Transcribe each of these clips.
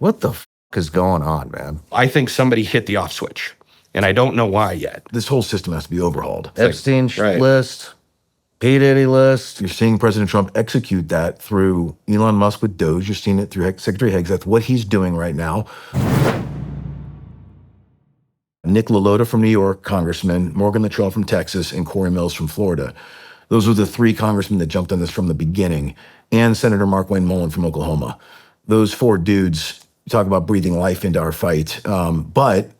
What the is going on, man? I think somebody hit the off switch, and I don't know why yet. This whole system has to be overhauled. Epstein list, P. Diddy list. You're seeing President Trump execute that through Elon Musk with DOGE. You're seeing it through Secretary Higgs. That's what he's doing right now. Nick LaLota from New York, congressman, Morgan Luttrell from Texas, and Corey Mills from Florida. Those were the three congressmen that jumped on this from the beginning, and Senator Mark Wayne Mullen from Oklahoma. Those four dudes, talk about breathing life into our fight. But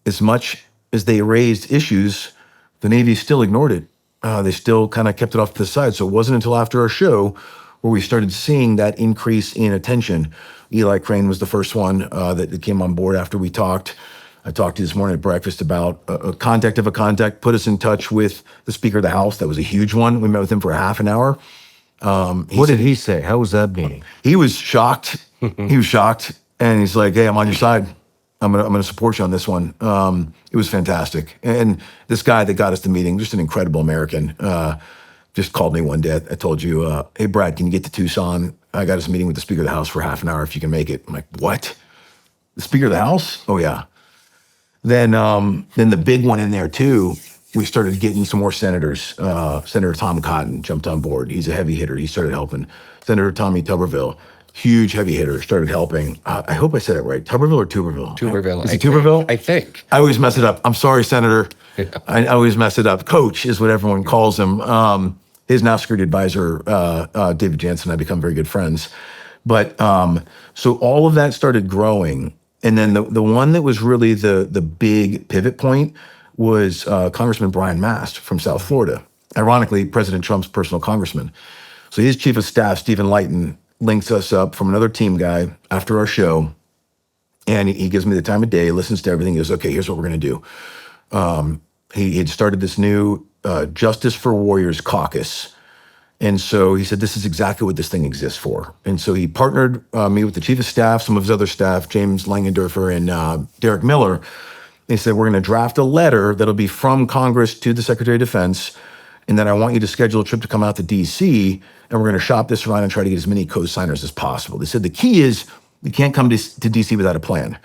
as much as they raised issues, the Navy still ignored it. They still kind of kept it off to the side. So it wasn't until after our show where we started seeing that increase in attention. Eli Crane was the first one that came on board after we talked. I talked to you this morning at breakfast about a contact of a contact, put us in touch with the Speaker of the House. That was a huge one. We met with him for a half an hour. What did he say? How was that meeting? He was shocked. He was shocked. And he's like, hey, I'm on your side. I'm gonna support you on this one. It was fantastic. And this guy that got us the meeting, just an incredible American, just called me one day. I told you, hey, Brad, can you get to Tucson? I got us a meeting with the Speaker of the House for half an hour if you can make it. I'm like, what? The Speaker of the House? Oh, yeah. Then the big one in there, too, we started getting some more senators. Senator Tom Cotton jumped on board. He's a heavy hitter. He started helping. Senator Tommy Tuberville, huge heavy hitter, started helping. I hope I said it right. Tuberville or Tuberville? Tuberville. Is it Tuberville? I think. I always mess it up. I'm sorry, Senator. Yeah. I always mess it up. Coach is what everyone calls him. His now security advisor, David Jansen, and I become very good friends. But so all of that started growing. And then the one that was really the big pivot point was Congressman Brian Mast from South Florida. Ironically, President Trump's personal congressman. So his chief of staff, Stephen Lighton, links us up from another team guy after our show. And he gives me the time of day, listens to everything. He goes, okay, here's what we're going to do. He had started this new Justice for Warriors caucus. And so he said, this is exactly what this thing exists for. And so he partnered me with the chief of staff, some of his other staff, James Langendorfer and Derek Miller. They said, we're going to draft a letter that'll be from Congress to the Secretary of Defense. And then I want you to schedule a trip to come out to D.C. and we're going to shop this around and try to get as many co-signers as possible. They said, the key is you can't come to D.C. without a plan.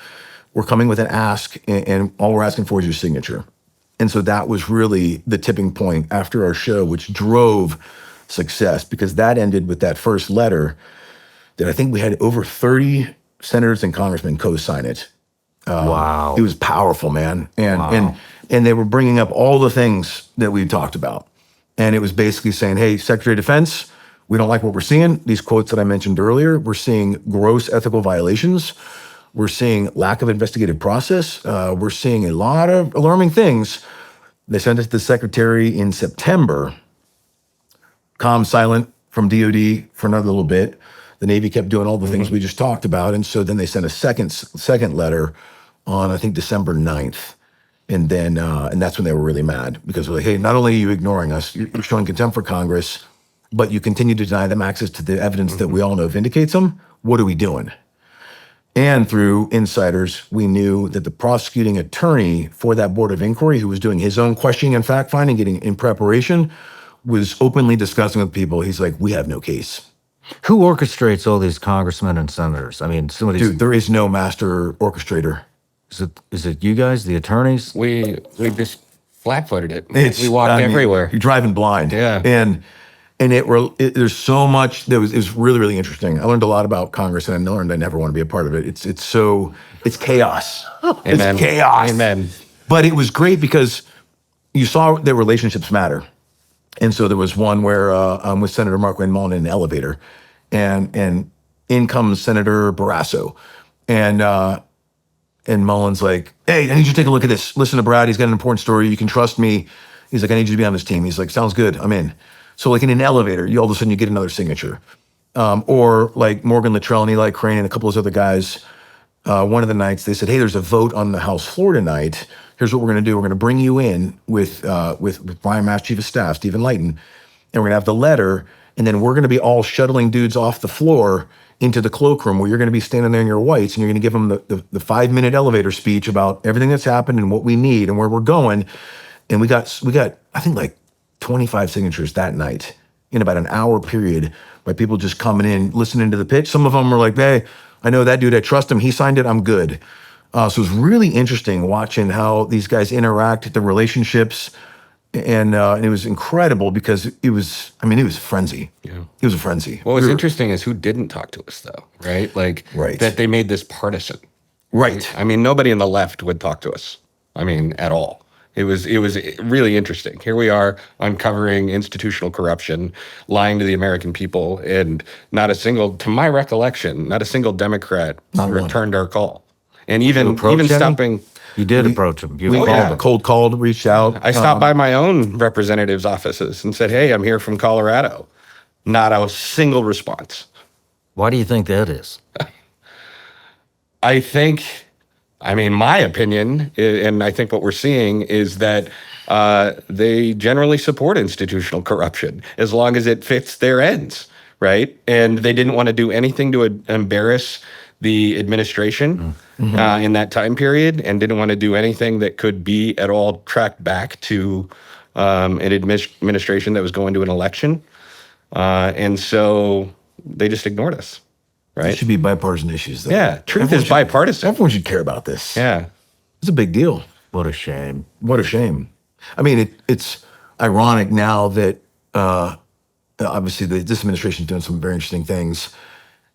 We're coming with an ask, and all we're asking for is your signature. And so that was really the tipping point after our show, which drove success, because that ended with that first letter that I think we had over 30 senators and congressmen co-sign it. Wow. It was powerful, man. And they were bringing up all the things that we talked about. And it was basically saying, hey, Secretary of Defense, we don't like what we're seeing. These quotes that I mentioned earlier, we're seeing gross ethical violations. We're seeing lack of investigative process. We're seeing a lot of alarming things. They sent it to the secretary in September. Calm, silent from DOD for another little bit. The Navy kept doing all the things we just talked about. And so then they sent a second letter on, I think, December 9th. And then, and that's when they were really mad, because they're like, hey, not only are you ignoring us, you're showing contempt for Congress, but you continue to deny them access to the evidence that we all know vindicates them. What are we doing? And through insiders, we knew that the prosecuting attorney for that board of inquiry, who was doing his own questioning and fact-finding, getting in preparation, was openly discussing with people. He's like, we have no case. Who orchestrates all these congressmen and senators? I mean, some of these... Dude, there is no master orchestrator. Is it you guys, the attorneys? We just flat-footed it. We walked everywhere. You're driving blind. Yeah. And there's so much that it was really, really interesting. I learned a lot about Congress, and I learned I never want to be a part of it. It's chaos. Amen. It's chaos. Amen. But it was great because you saw that relationships matter. And so there was one where I'm with Senator Mark Wayne Mullen in an elevator, and in comes Senator Barrasso, and Mullen's like, hey, I need you to take a look at this. Listen to Brad. He's got an important story. You can trust me. He's like, I need you to be on this team. He's like, sounds good. I'm in. So like in an elevator, all of a sudden you get another signature. Or like Morgan Luttrell and Eli Crane and a couple of those other guys. One of the nights they said, hey, there's a vote on the House floor tonight. Here's what we're going to do. We're going to bring you in with Brian Mast, Chief of Staff, Stephen Lighton, and we're going to have the letter, and then we're going to be all shuttling dudes off the floor into the cloakroom, where you're going to be standing there in your whites, and you're going to give them the 5-minute elevator speech about everything that's happened and what we need and where we're going. And we got I think like 25 signatures that night in about an hour period by people just coming in, listening to the pitch. Some of them were like, hey, I know that dude. I trust him. He signed it. I'm good. So it was really interesting watching how these guys interact, the relationships, and it was incredible because it was a frenzy. Yeah. It was a frenzy. What was interesting is who didn't talk to us, though, right? Like, Right. that they made this partisan. Right. I mean, nobody in the left would talk to us. I mean, at all. It was really interesting. Here we are uncovering institutional corruption, lying to the American people, and not a single, to my recollection, not a single Democrat returned our call. And even stopping. You did approach him. You We called him. cold called, reached out. I stopped by my own representatives' offices and said, "Hey, I'm here from Colorado." Not a single response. Why do you think that is? I mean, my opinion, and I think what we're seeing is that they generally support institutional corruption as long as it fits their ends, right? And they didn't want to do anything to embarrass the administration in that time period, and didn't want to do anything that could be at all tracked back to an administration that was going to an election. And so they just ignored us. Right? It should be bipartisan issues, though. Yeah, truth is bipartisan. Everyone should care about this. Yeah. It's a big deal. What a shame. What a shame. I mean, it's ironic now that obviously this administration is doing some very interesting things.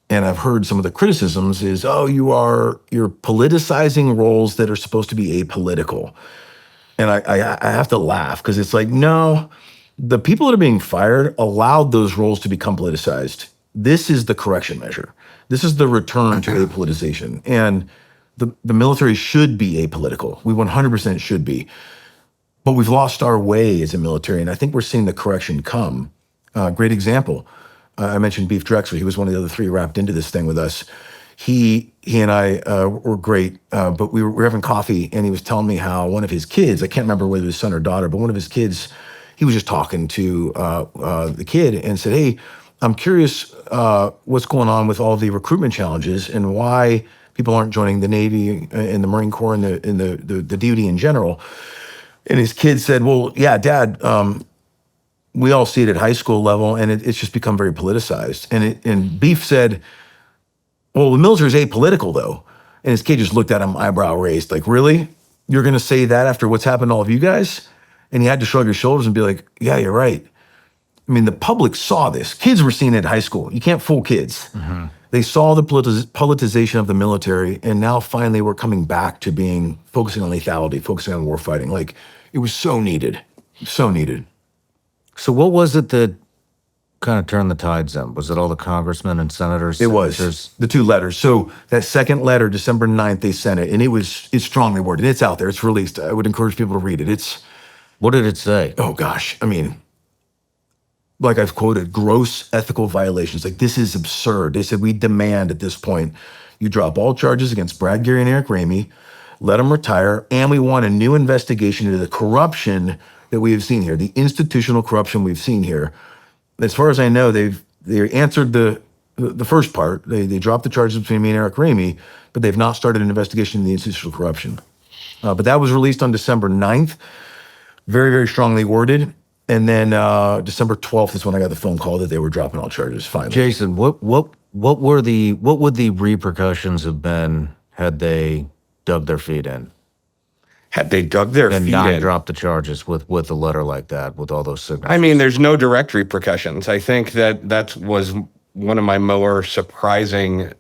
And I've heard some of the criticisms is, you're politicizing roles that are supposed to be apolitical. And I have to laugh because it's like, no, the people that are being fired allowed those roles to become politicized. This is the correction measure. This is the return to apoliticization. And the military should be apolitical. We 100% should be. But we've lost our way as a military, and I think we're seeing the correction come. Great example. I mentioned Beef Drexler. He was one of the other three wrapped into this thing with us. He and I were great, but we were having coffee, and he was telling me how one of his kids, I can't remember whether it was son or daughter, but one of his kids, he was just talking to the kid and said, "Hey, I'm curious what's going on with all the recruitment challenges and why people aren't joining the Navy and the Marine Corps and the DOD in general." And his kid said, "Well, yeah, Dad, we all see it at high school level, and it's just become very politicized." And Beef said, "Well, the military is apolitical, though." And his kid just looked at him, eyebrow raised, like, "Really? You're going to say that after what's happened to all of you guys?" And he had to shrug his shoulders and be like, "Yeah, you're right." I mean, the public saw this. Kids were seeing it at high school. You can't fool kids. Mm-hmm. They saw the politicization of the military, and now finally we're coming back to focusing on lethality, focusing on warfighting. Like, it was so needed. So needed. So what was it that kind of turned the tides then? Was it all the congressmen and senators? It was. The two letters. So that second letter, December 9th, they sent it, and it's strongly worded. It's out there. It's released. I would encourage people to read it. What did it say? Oh, gosh. I mean, like I've quoted, gross ethical violations. Like, this is absurd. They said, "We demand at this point you drop all charges against Brad, Gary, and Eric Ramey, let them retire, and we want a new investigation into the corruption that we have seen here, the institutional corruption we've seen here." As far as I know, they answered the first part. They dropped the charges between me and Eric Ramey, but they've not started an investigation into the institutional corruption. But that was released on December 9th, very, very strongly worded. And then December 12th is when I got the phone call that they were dropping all charges finally. Jason, what would the repercussions have been had they dug their feet in? Had they dug their And feet not in? dropped the charges with a letter like that, with all those signatures? I mean, there's no direct repercussions. I think that was one of my more surprising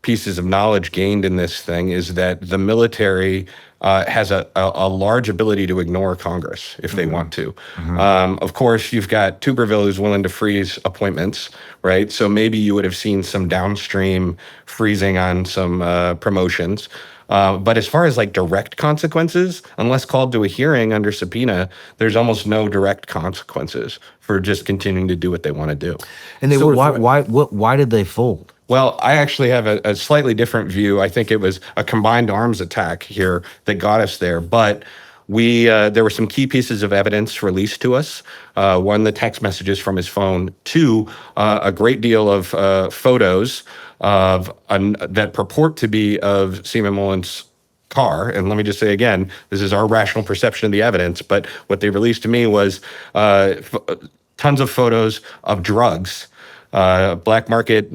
pieces of knowledge gained in this thing is that the military has a large ability to ignore Congress if they want to. Of course, you've got Tuberville who's willing to freeze appointments, right? So maybe you would have seen some downstream freezing on some promotions. But as far as like direct consequences, unless called to a hearing under subpoena, there's almost no direct consequences for just continuing to do what they want to do. And why did they fold? Well, I actually have a slightly different view. I think it was a combined arms attack here that got us there. But there were some key pieces of evidence released to us. One, the text messages from his phone. Two, a great deal of photos that purport to be of Seaman Mullen's car. And let me just say again, this is our rational perception of the evidence. But what they released to me was tons of photos of drugs black market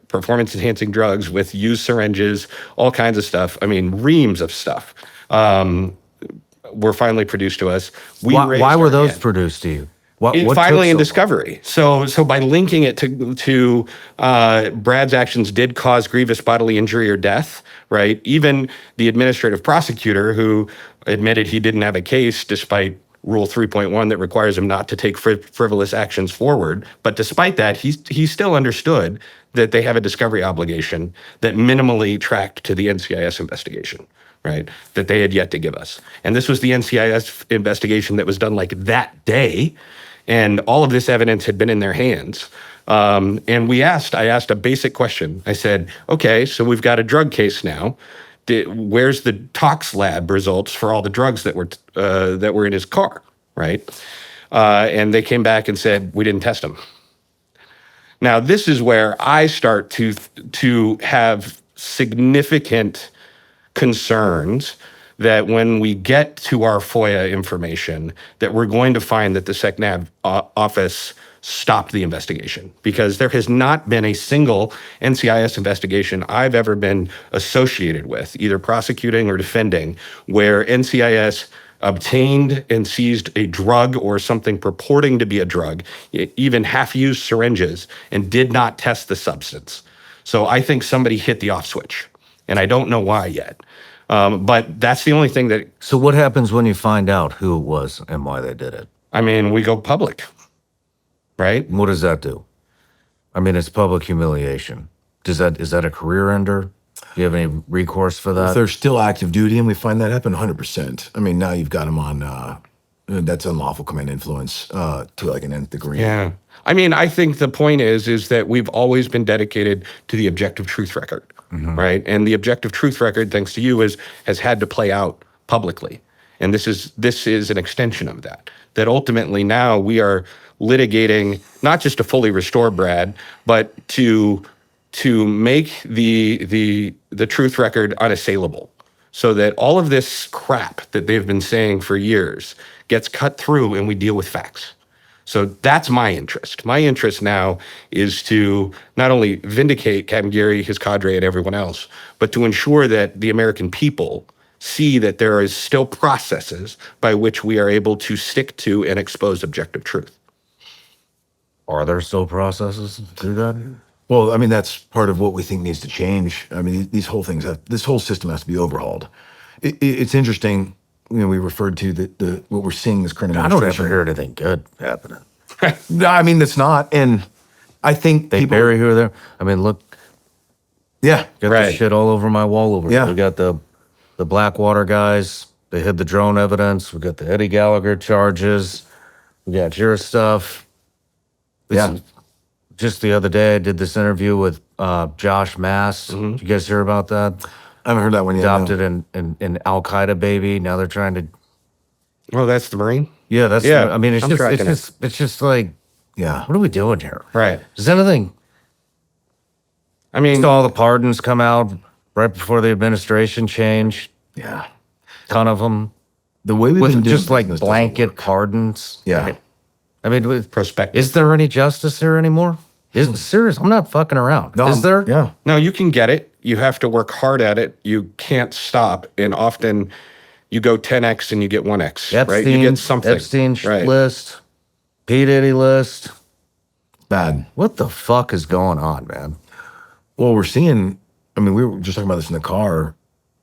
performance-enhancing drugs with used syringes, all kinds of stuff. I mean, reams of stuff were finally produced to us. Why were those produced to you? What Finally took in so discovery. So by linking it to Brad's actions did cause grievous bodily injury or death, right? Even the administrative prosecutor who admitted he didn't have a case despite Rule 3.1 that requires him not to take frivolous actions forward. But despite that, he still understood that they have a discovery obligation that minimally tracked to the NCIS investigation, right? That they had yet to give us. And this was the NCIS investigation that was done like that day. And all of this evidence had been in their hands. And I asked a basic question. I said, okay, so we've got a drug case now. Where's the tox lab results for all the drugs that were in his car, right? And they came back and said, we didn't test them. Now, this is where I start to have significant concerns that when we get to our FOIA information, that we're going to find that the SecNav office stopped the investigation, because there has not been a single NCIS investigation I've ever been associated with, either prosecuting or defending, where NCIS obtained and seized a drug or something purporting to be a drug, even half-used syringes, and did not test the substance. So I think somebody hit the off switch, and I don't know why yet. But that's the only thing that... So what happens when you find out who it was and why they did it? I mean, we go public, right? What does that do? I mean, it's public humiliation. Is that a career ender? Do you have any recourse for If that? they're still active duty and we find that happen, 100%. I mean, now you've got them on, that's unlawful command influence to like an nth degree. Yeah. I mean, I think the point is that we've always been dedicated to the objective truth record, right? And the objective truth record, thanks to you, has had to play out publicly. And this is an extension of that. That ultimately now we are litigating not just to fully restore Brad, but to make the truth record unassailable, so that all of this crap that they've been saying for years gets cut through and we deal with facts. So that's my interest. My interest now is to not only vindicate Captain Geary, his cadre, and everyone else, but to ensure that the American people see that there is still processes by which we are able to stick to and expose objective truth. Are there still processes to do that? Well, I mean, that's part of what we think needs to change. I mean, this whole system has to be overhauled. It's interesting, you know, we referred to what we're seeing this current I don't administration. ever hear anything good happening. No, I mean, that's not. And I think They people, bury who are there. I mean, look, yeah, got Right. this shit all over my wall over here. Yeah. We got the Blackwater guys. They hid the drone evidence. We got the Eddie Gallagher charges. We got your stuff. Yeah. Just the other day, I did this interview with Josh Mass. Did you guys hear about that? I haven't heard that one yet. no. Adopted an Al Qaeda baby. Now they're trying to. Oh, that's the Marine? Yeah, that's. Yeah, I mean, it's I'm just, tracking it's just like, Yeah. what are we doing here? Right. Does anything? I mean, All the pardons come out right before the administration change. Yeah. Ton of them. The way we've been With doing just like business doesn't blanket work. pardons. Yeah. I mean, with, prospective. is there any justice here anymore? Is serious? I'm not fucking around. No, Is there? Yeah. No, you can get it. You have to work hard at it. You can't stop. And often you go 10x and you get 1x, right? You Epstein, get something. Epstein right. list, P. Diddy list. Bad. What the fuck is going on, man? Well, we're seeing, I mean, we were just talking about this in the car.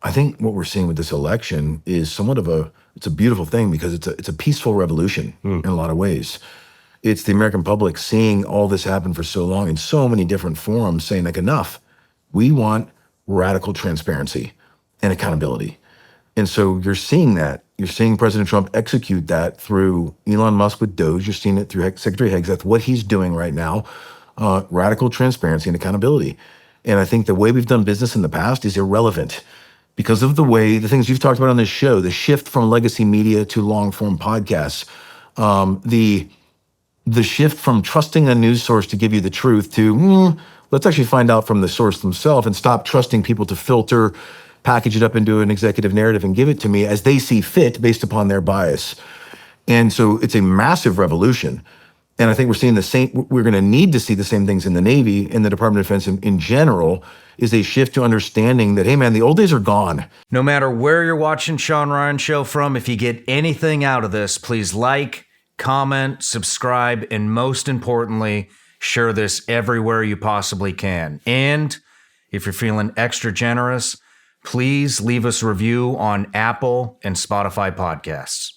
I think what we're seeing with this election is somewhat of it's a beautiful thing because it's a peaceful revolution in a lot of ways. It's the American public seeing all this happen for so long in so many different forums saying like, enough. We want radical transparency and accountability. And so you're seeing that. You're seeing President Trump execute that through Elon Musk with DOGE. You're seeing it through Secretary Higgs. That's what he's doing right now. Radical transparency and accountability. And I think the way we've done business in the past is irrelevant because of the things you've talked about on this show, the shift from legacy media to long form podcasts, the shift from trusting a news source to give you the truth to let's actually find out from the source themselves and stop trusting people to filter, package it up into an executive narrative and give it to me as they see fit based upon their bias. And so it's a massive revolution. And I think we're seeing the same, we're going to need to see the same things in the Navy, in the Department of Defense in general, is a shift to understanding that, hey man, the old days are gone. No matter where you're watching Shawn Ryan Show from, if you get anything out of this, please like, comment, subscribe, and most importantly, share this everywhere you possibly can. And if you're feeling extra generous, please leave us a review on Apple and Spotify podcasts.